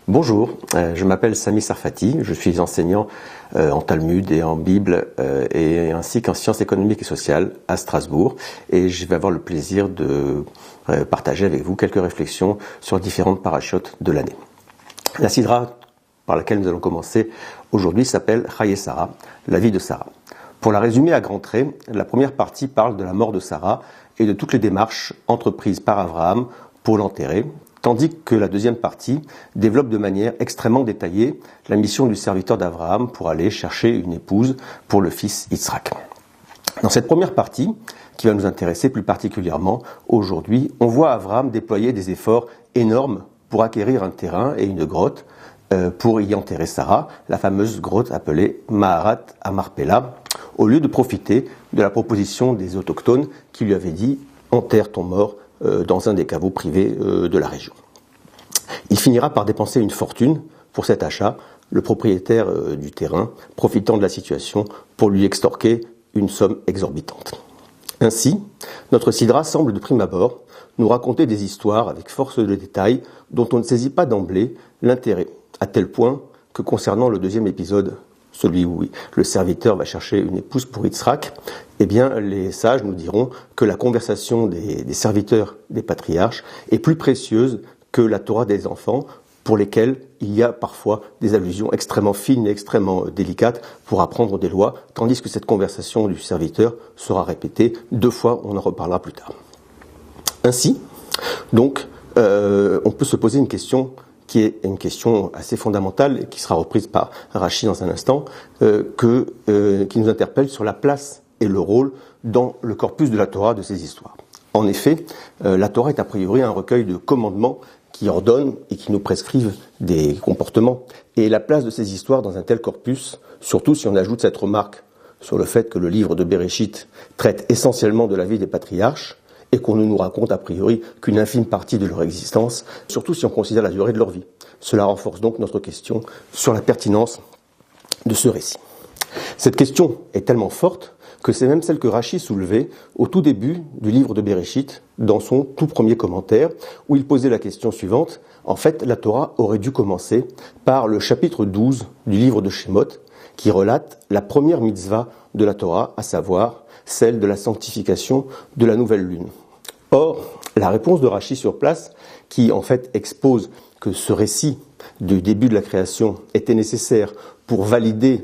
Bonjour, je m'appelle Sami Sarfati, je suis enseignant en Talmud et en Bible et ainsi qu'en sciences économiques et sociales à Strasbourg, et je vais avoir le plaisir de partager avec vous quelques réflexions sur différentes parachutes de l'année. La sidra par laquelle nous allons commencer aujourd'hui s'appelle Chaye Sarah, la vie de Sarah. Pour la résumer à grands traits, la première partie parle de la mort de Sarah et de toutes les démarches entreprises par Abraham pour l'enterrer, tandis que la deuxième partie développe de manière extrêmement détaillée la mission du serviteur d'Abraham pour aller chercher une épouse pour le fils Yitzhak. Dans cette première partie, qui va nous intéresser plus particulièrement aujourd'hui, on voit Abraham déployer des efforts énormes pour acquérir un terrain et une grotte pour y enterrer Sarah, la fameuse grotte appelée Maharat Amarpela, au lieu de profiter de la proposition des autochtones qui lui avaient dit « enterre ton mort » dans un des caveaux privés de la région. Il finira par dépenser une fortune pour cet achat, le propriétaire du terrain profitant de la situation pour lui extorquer une somme exorbitante. Ainsi, notre sidra semble de prime abord nous raconter des histoires avec force de détails dont on ne saisit pas d'emblée l'intérêt, à tel point que concernant le deuxième épisode, celui où le serviteur va chercher une épouse pour Yitzhak, eh bien, les sages nous diront que la conversation des serviteurs des patriarches est plus précieuse que la Torah des enfants, pour lesquels il y a parfois des allusions extrêmement fines et extrêmement délicates pour apprendre des lois, tandis que cette conversation du serviteur sera répétée 2 fois, on en reparlera plus tard. Ainsi, donc, on peut se poser une question qui est une question assez fondamentale et qui sera reprise par Rashi dans un instant, qui nous interpelle sur la place et le rôle dans le corpus de la Torah de ces histoires. En effet, la Torah est a priori un recueil de commandements qui ordonnent et qui nous prescrivent des comportements. Et la place de ces histoires dans un tel corpus, surtout si on ajoute cette remarque sur le fait que le livre de Bereshit traite essentiellement de la vie des patriarches, et qu'on ne nous raconte a priori qu'une infime partie de leur existence, surtout si on considère la durée de leur vie. Cela renforce donc notre question sur la pertinence de ce récit. Cette question est tellement forte que c'est même celle que Rashi soulevait au tout début du livre de Bereshit, dans son tout premier commentaire, où il posait la question suivante. En fait, la Torah aurait dû commencer par le chapitre 12 du livre de Shemot, qui relate la première mitzvah de la Torah, à savoir celle de la sanctification de la nouvelle lune. Or, la réponse de Rashi sur place, qui en fait expose que ce récit du début de la création était nécessaire pour valider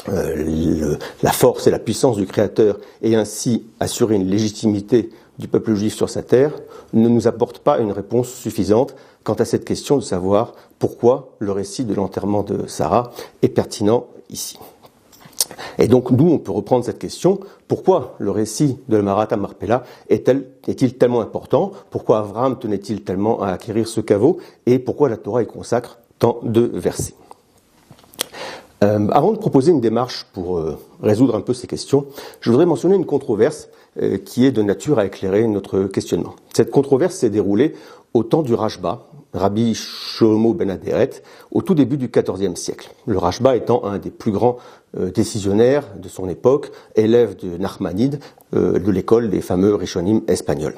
la force et la puissance du Créateur et ainsi assurer une légitimité du peuple juif sur sa terre, ne nous apporte pas une réponse suffisante quant à cette question de savoir pourquoi le récit de l'enterrement de Sarah est pertinent ici. Et donc, nous, on peut reprendre cette question. Pourquoi le récit de la Maharat Amarpela est-il tellement important? Pourquoi Abraham tenait-il tellement à acquérir ce caveau? Et pourquoi la Torah y consacre tant de versets? Avant de proposer une démarche pour résoudre un peu ces questions, je voudrais mentionner une controverse qui est de nature à éclairer notre questionnement. Cette controverse s'est déroulée au temps du Rashba, Rabbi Shlomo ben Aderet, au tout début du XIVe siècle. Le Rashba étant un des plus grands décisionnaires de son époque, élève de Nachmanide, de l'école des fameux Rishonim espagnols.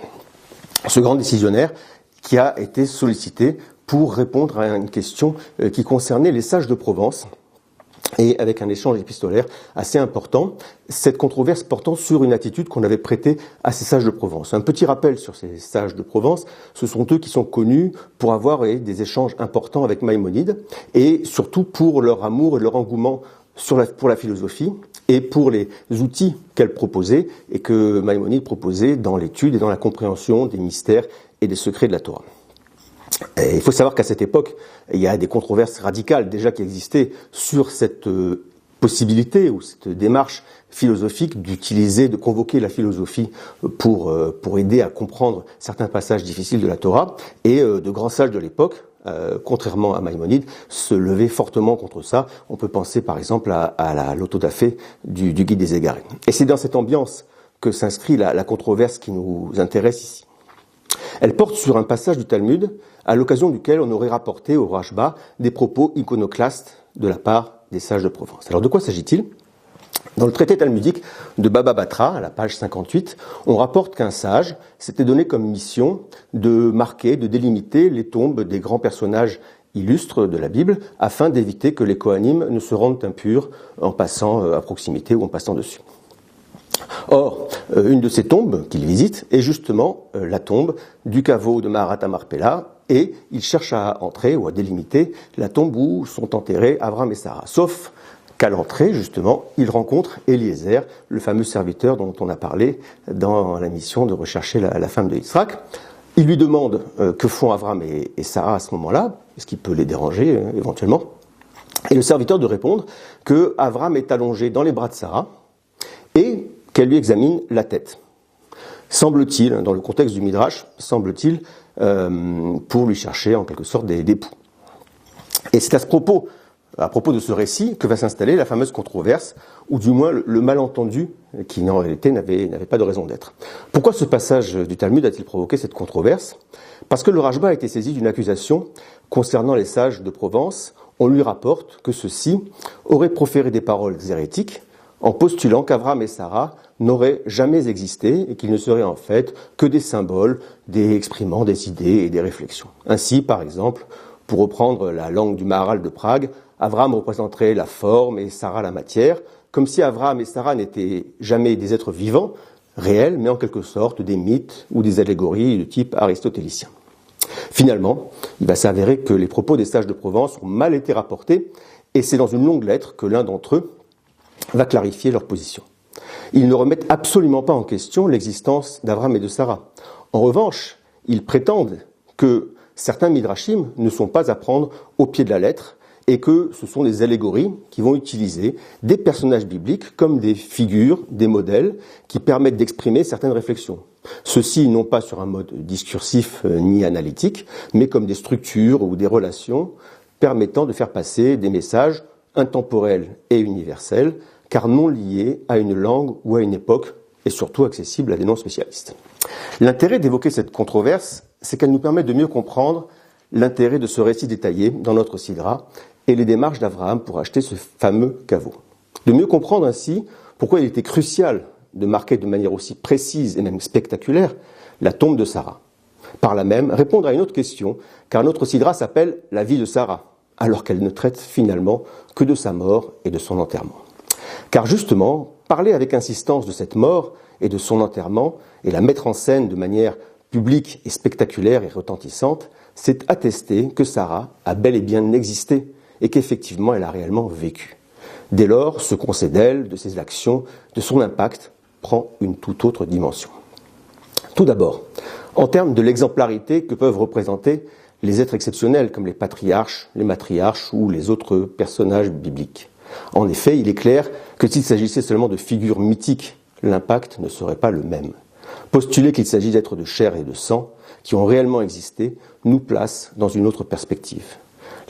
Ce grand décisionnaire qui a été sollicité pour répondre à une question qui concernait les sages de Provence, et avec un échange épistolaire assez important, cette controverse portant sur une attitude qu'on avait prêtée à ces sages de Provence. Un petit rappel sur ces sages de Provence, ce sont eux qui sont connus pour avoir des échanges importants avec Maïmonide, et surtout pour leur amour et leur engouement pour la philosophie, et pour les outils qu'elle proposait, et que Maïmonide proposait dans l'étude et dans la compréhension des mystères et des secrets de la Torah. Et il faut savoir qu'à cette époque, il y a des controverses radicales déjà qui existaient sur cette possibilité ou cette démarche philosophique de convoquer la philosophie pour aider à comprendre certains passages difficiles de la Torah. Et de grands sages de l'époque, contrairement à Maïmonide, se levaient fortement contre ça. On peut penser par exemple à l'autodafé du Guide des Égarés. Et c'est dans cette ambiance que s'inscrit la controverse qui nous intéresse ici. Elle porte sur un passage du Talmud à l'occasion duquel on aurait rapporté au Rashba des propos iconoclastes de la part des sages de Provence. Alors de quoi s'agit-il ? Dans le traité talmudique de Baba Batra, à la page 58, on rapporte qu'un sage s'était donné comme mission de marquer, de délimiter les tombes des grands personnages illustres de la Bible, afin d'éviter que les Kohanim ne se rendent impurs en passant à proximité ou en passant dessus. Or, une de ces tombes qu'il visite est justement la tombe du caveau de Maharat Marpella, et il cherche à entrer ou à délimiter la tombe où sont enterrés Avram et Sarah. Sauf qu'à l'entrée, justement, il rencontre Eliezer, le fameux serviteur dont on a parlé dans la mission de rechercher la femme de Yitzhak. Il lui demande que font Avram et Sarah à ce moment-là, est-ce qu'il peut les déranger éventuellement. Et le serviteur de répondre que Avram est allongé dans les bras de Sarah et qu'elle lui examine la tête. Semble-t-il, dans le contexte du Midrash, pour lui chercher en quelque sorte des poux. Et c'est à propos de ce récit que va s'installer la fameuse controverse, ou du moins le malentendu, qui en réalité n'avait pas de raison d'être. Pourquoi ce passage du Talmud a-t-il provoqué cette controverse ? Parce que le Rashba a été saisi d'une accusation concernant les sages de Provence. On lui rapporte que ceux-ci auraient proféré des paroles hérétiques en postulant qu'Avram et Sarah n'auraient jamais existé et qu'ils ne seraient en fait que des symboles, exprimant des idées et des réflexions. Ainsi, par exemple, pour reprendre la langue du Maharal de Prague, Avram représenterait la forme et Sarah la matière, comme si Avram et Sarah n'étaient jamais des êtres vivants, réels, mais en quelque sorte des mythes ou des allégories de type aristotélicien. Finalement, il va s'avérer que les propos des sages de Provence ont mal été rapportés, et c'est dans une longue lettre que l'un d'entre eux va clarifier leur position. Ils ne remettent absolument pas en question l'existence d'Avram et de Sarah. En revanche, ils prétendent que certains midrashim ne sont pas à prendre au pied de la lettre et que ce sont des allégories qui vont utiliser des personnages bibliques comme des figures, des modèles qui permettent d'exprimer certaines réflexions. Ceux-ci non pas sur un mode discursif ni analytique, mais comme des structures ou des relations permettant de faire passer des messages intemporels et universels, car non liés à une langue ou à une époque, et surtout accessibles à des non-spécialistes. L'intérêt d'évoquer cette controverse, c'est qu'elle nous permet de mieux comprendre l'intérêt de ce récit détaillé dans notre Sidra et les démarches d'Abraham pour acheter ce fameux caveau. De mieux comprendre ainsi pourquoi il était crucial de marquer de manière aussi précise et même spectaculaire la tombe de Sarah. Par là même, répondre à une autre question, car notre Sidra s'appelle la vie de Sarah, alors qu'elle ne traite finalement que de sa mort et de son enterrement. Car justement, parler avec insistance de cette mort et de son enterrement et la mettre en scène de manière publique et spectaculaire et retentissante, c'est attester que Sarah a bel et bien existé et qu'effectivement elle a réellement vécu. Dès lors, ce qu'on sait d'elle, de ses actions, de son impact, prend une toute autre dimension. Tout d'abord, en termes de l'exemplarité que peuvent représenter les êtres exceptionnels comme les patriarches, les matriarches ou les autres personnages bibliques. En effet, il est clair que s'il s'agissait seulement de figures mythiques, l'impact ne serait pas le même. Postuler qu'il s'agit d'êtres de chair et de sang, qui ont réellement existé, nous place dans une autre perspective.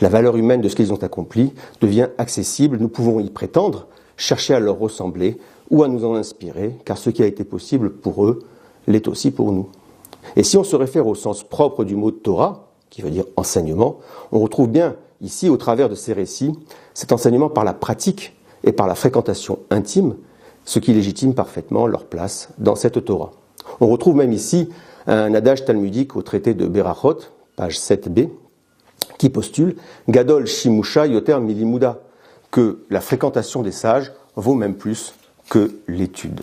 La valeur humaine de ce qu'ils ont accompli devient accessible, nous pouvons y prétendre, chercher à leur ressembler ou à nous en inspirer, car ce qui a été possible pour eux l'est aussi pour nous. Et si on se réfère au sens propre du mot Torah, qui veut dire enseignement, on retrouve bien ici, au travers de ces récits, cet enseignement par la pratique et par la fréquentation intime, ce qui légitime parfaitement leur place dans cette Torah. On retrouve même ici un adage talmudique au traité de Berachot, page 7b, qui postule « Gadol shimusha yoter milimuda » que la fréquentation des sages vaut même plus que l'étude.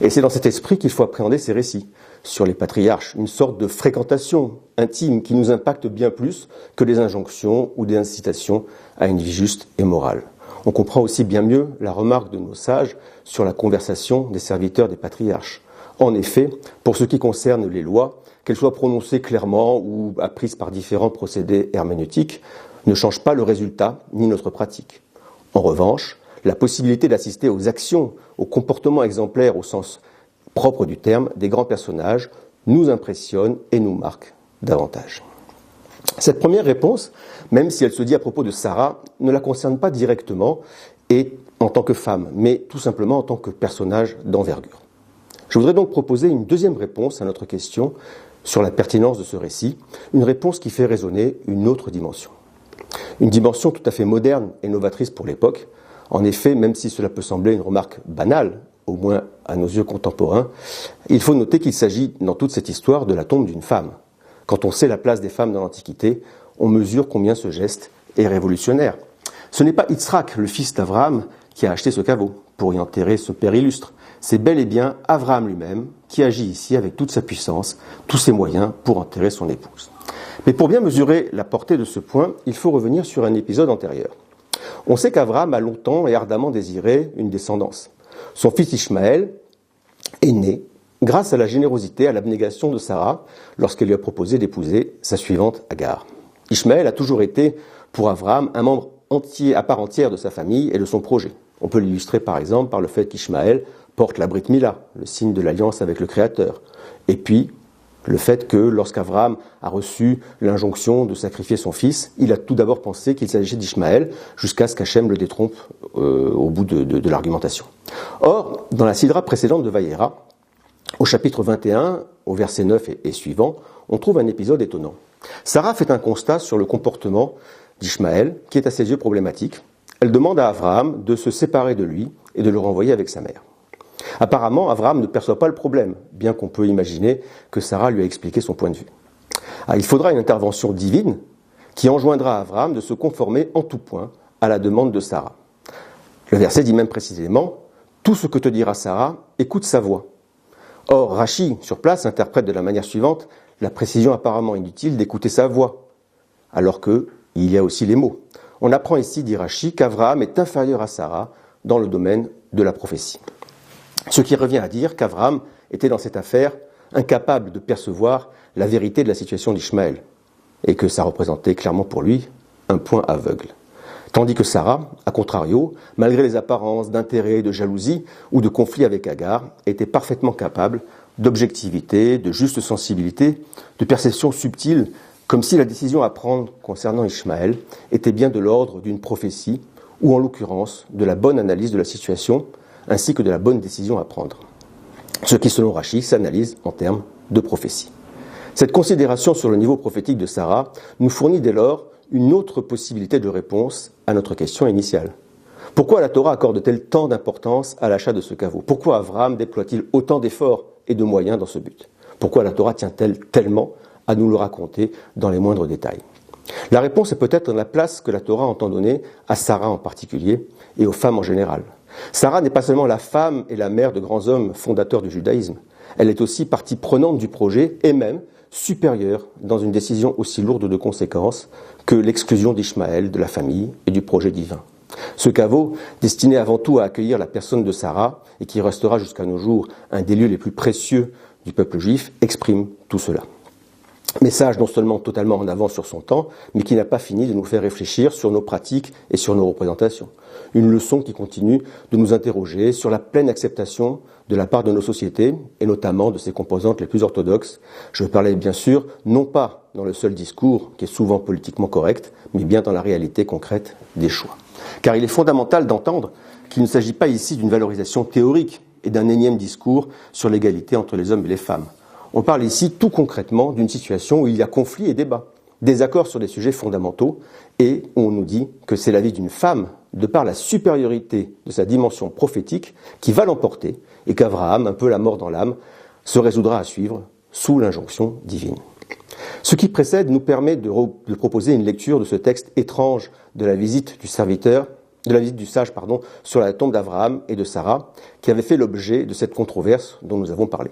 Et c'est dans cet esprit qu'il faut appréhender ces récits sur les patriarches, une sorte de fréquentation intime qui nous impacte bien plus que des injonctions ou des incitations à une vie juste et morale. On comprend aussi bien mieux la remarque de nos sages sur la conversation des serviteurs des patriarches. En effet, pour ce qui concerne les lois, qu'elles soient prononcées clairement ou apprises par différents procédés herméneutiques, ne changent pas le résultat ni notre pratique. En revanche, la possibilité d'assister aux actions, aux comportements exemplaires au sens propre du terme des grands personnages nous impressionne et nous marque davantage. Cette première réponse, même si elle se dit à propos de Sarah, ne la concerne pas directement et en tant que femme, mais tout simplement en tant que personnage d'envergure. Je voudrais donc proposer une deuxième réponse à notre question sur la pertinence de ce récit, une réponse qui fait résonner une autre dimension. Une dimension tout à fait moderne et novatrice pour l'époque, En effet, même si cela peut sembler une remarque banale, au moins à nos yeux contemporains, il faut noter qu'il s'agit dans toute cette histoire de la tombe d'une femme. Quand on sait la place des femmes dans l'Antiquité, on mesure combien ce geste est révolutionnaire. Ce n'est pas Yitzhak, le fils d'Abraham, qui a acheté ce caveau pour y enterrer ce père illustre. C'est bel et bien Abraham lui-même qui agit ici avec toute sa puissance, tous ses moyens pour enterrer son épouse. Mais pour bien mesurer la portée de ce point, il faut revenir sur un épisode antérieur. On sait qu'Abraham a longtemps et ardemment désiré une descendance. Son fils Ishmaël est né grâce à la générosité et à l'abnégation de Sarah lorsqu'elle lui a proposé d'épouser sa suivante Agar. Ishmaël a toujours été pour Abraham un membre entier, à part entière de sa famille et de son projet. On peut l'illustrer par exemple par le fait qu'Ishmaël porte la Brit Mila, le signe de l'alliance avec le Créateur. Et puis, le fait que lorsqu'Abraham a reçu l'injonction de sacrifier son fils, il a tout d'abord pensé qu'il s'agissait d'Ishmaël, jusqu'à ce qu'Hachem le détrompe au bout de l'argumentation. Or, dans la sidra précédente de Vayera, au chapitre 21, au verset 9 et suivant, on trouve un épisode étonnant. Sarah fait un constat sur le comportement d'Ishmaël, qui est à ses yeux problématique. Elle demande à Abraham de se séparer de lui et de le renvoyer avec sa mère. Apparemment, Abraham ne perçoit pas le problème, bien qu'on peut imaginer que Sarah lui a expliqué son point de vue. Il faudra une intervention divine qui enjoindra Abraham de se conformer en tout point à la demande de Sarah. Le verset dit même précisément « Tout ce que te dira Sarah, écoute sa voix ». Or, Rachi, sur place, interprète de la manière suivante la précision apparemment inutile d'écouter sa voix, alors qu'il y a aussi les mots. On apprend ici, dit Rachi, qu'Abraham est inférieur à Sarah dans le domaine de la prophétie. Ce qui revient à dire qu'Abraham était dans cette affaire incapable de percevoir la vérité de la situation d'Ishmaël, et que ça représentait clairement pour lui un point aveugle. Tandis que Sarah, à contrario, malgré les apparences d'intérêt, de jalousie ou de conflit avec Agar, était parfaitement capable d'objectivité, de juste sensibilité, de perception subtile, comme si la décision à prendre concernant Ishmaël était bien de l'ordre d'une prophétie, ou en l'occurrence de la bonne analyse de la situation, ainsi que de la bonne décision à prendre. Ce qui, selon Rachi, s'analyse en termes de prophétie. Cette considération sur le niveau prophétique de Sarah nous fournit dès lors une autre possibilité de réponse à notre question initiale. Pourquoi la Torah accorde-t-elle tant d'importance à l'achat de ce caveau ? Pourquoi Abraham déploie-t-il autant d'efforts et de moyens dans ce but ? Pourquoi la Torah tient-elle tellement à nous le raconter dans les moindres détails ? La réponse est peut-être dans la place que la Torah entend donner à Sarah en particulier et aux femmes en général. Sarah n'est pas seulement la femme et la mère de grands hommes fondateurs du judaïsme, elle est aussi partie prenante du projet et même supérieure dans une décision aussi lourde de conséquences que l'exclusion d'Ishmaël de la famille et du projet divin. Ce caveau, destiné avant tout à accueillir la personne de Sarah et qui restera jusqu'à nos jours un des lieux les plus précieux du peuple juif, exprime tout cela. Message non seulement totalement en avance sur son temps, mais qui n'a pas fini de nous faire réfléchir sur nos pratiques et sur nos représentations. Une leçon qui continue de nous interroger sur la pleine acceptation de la part de nos sociétés, et notamment de ses composantes les plus orthodoxes. Je parlais bien sûr, non pas dans le seul discours, qui est souvent politiquement correct, mais bien dans la réalité concrète des choix. Car il est fondamental d'entendre qu'il ne s'agit pas ici d'une valorisation théorique et d'un énième discours sur l'égalité entre les hommes et les femmes. On parle ici tout concrètement d'une situation où il y a conflit et débat, désaccord sur des sujets fondamentaux, et où on nous dit que c'est la vie d'une femme, de par la supériorité de sa dimension prophétique, qui va l'emporter, et qu'Abraham, un peu la mort dans l'âme, se résoudra à suivre sous l'injonction divine. Ce qui précède nous permet de proposer une lecture de ce texte étrange de la visite du sage sur la tombe d'Abraham et de Sarah, qui avait fait l'objet de cette controverse dont nous avons parlé.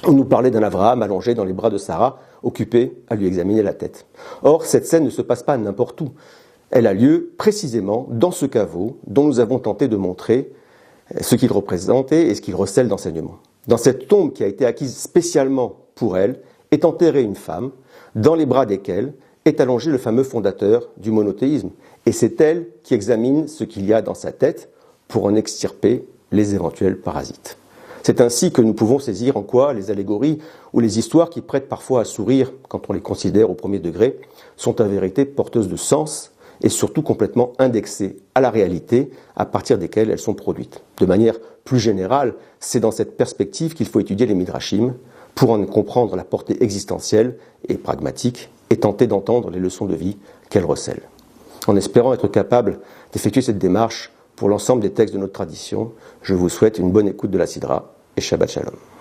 On nous parlait d'un Abraham allongé dans les bras de Sarah, occupé à lui examiner la tête. Or, cette scène ne se passe pas n'importe où. Elle a lieu précisément dans ce caveau dont nous avons tenté de montrer ce qu'il représentait et ce qu'il recèle d'enseignement. Dans cette tombe qui a été acquise spécialement pour elle, est enterrée une femme, dans les bras desquelles est allongé le fameux fondateur du monothéisme. Et c'est elle qui examine ce qu'il y a dans sa tête pour en extirper les éventuels parasites. C'est ainsi que nous pouvons saisir en quoi les allégories ou les histoires qui prêtent parfois à sourire quand on les considère au premier degré sont en vérité porteuses de sens et surtout complètement indexées à la réalité à partir desquelles elles sont produites. De manière plus générale, c'est dans cette perspective qu'il faut étudier les midrashim pour en comprendre la portée existentielle et pragmatique et tenter d'entendre les leçons de vie qu'elles recèlent. En espérant être capable d'effectuer cette démarche pour l'ensemble des textes de notre tradition. Je vous souhaite une bonne écoute de la Sidra et Shabbat Shalom.